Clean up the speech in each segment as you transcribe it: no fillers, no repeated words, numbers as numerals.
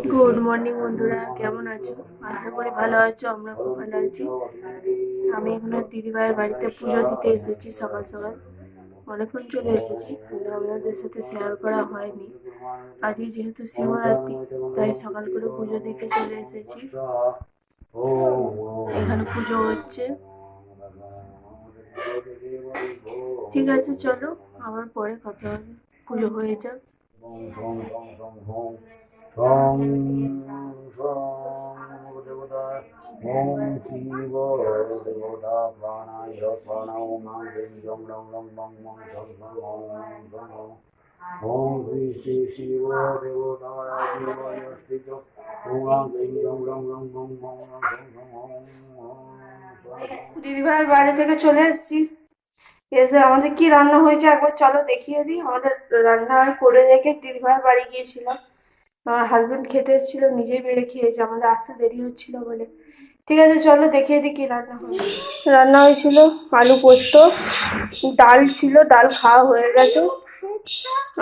Good morning বন্ধুরা, কেমন আছো? আশা করি ভালো আছো। আমরা খুব ভালো আছি। আমি এখানে দিদিভাইয়ের বাড়িতে পুজো দিতে এসেছি সকাল সকাল। অনেকক্ষণ চলে এসেছি, কিন্তু আপনাদের সাথে শেয়ার করা হয়নি। আজকে যেহেতু শিবরাত্রি, তাই সকাল করে পুজো দিতে চলে এসেছি। এখানে পুজো হচ্ছে। ঠিক আছে, চলো আবার পরে কথা হবে। পুজো হয়ে যাক। দিদিভাইয়ের বাড়ি থেকে চলে এসেছি। এসে আমাদের কি রান্না হয়েছে একবার চলো দেখিয়ে দিই। আমাদের রান্না করে রেখে দিদিভাইয়ের বাড়ি গিয়েছিলাম। আমার হাজবেন্ড খেতে এসেছিল, নিজেই বেড়ে খেয়েছে, আমাদের আসতে দেরি হচ্ছিল বলে। ঠিক আছে, চলো দেখিয়ে দিই কি রান্না হয়েছে। রান্না হয়েছিল আলু পোস্ত, ডাল ছিল, ডাল খাওয়া হয়ে গেছে,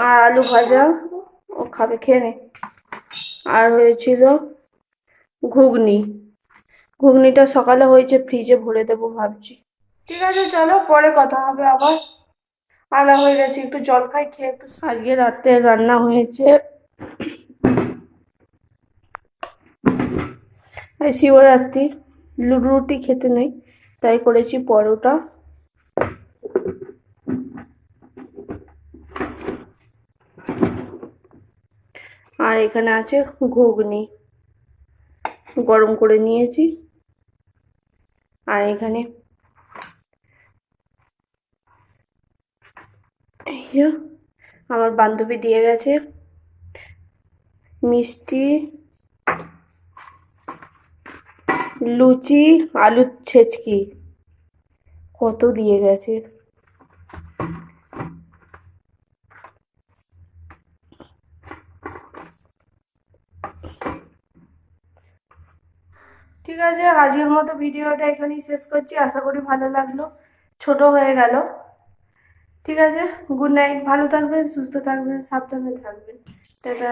আর আলু ভাজা। ও খাবে, খেয়ে নে। আর হয়েছিল ঘুগনি। ঘুগনিটা সকালে হয়েছে, ফ্রিজে ভরে দেবো ভাবছি। ঠিক আছে, চলো পরে কথা হবে আবার। আলা হয়ে গেছে, একটু জল খাই, খেয়ে একটু। আজকে রাতে রান্না হয়েছে শিবরাত্রি, রুটি খেতে নেই, তাই করেছি পরোটা। আর এখানে আছে ঘুগনি, গরম করে নিয়েছি। আর এখানে এই যে আমার বান্ধবী দিয়ে গেছে মিষ্টি, লুচি, আলুর ছেচকি, কত দিয়ে গেছে। ঠিক আছে, আজকের মতো ভিডিওটা এখানেই শেষ করছি। আশা করি ভালো লাগলো, ছোট হয়ে গেল। ঠিক আছে, গুড নাইট। ভালো থাকবেন, সুস্থ থাকবেন, সাবধানে থাকবেন। টাটা।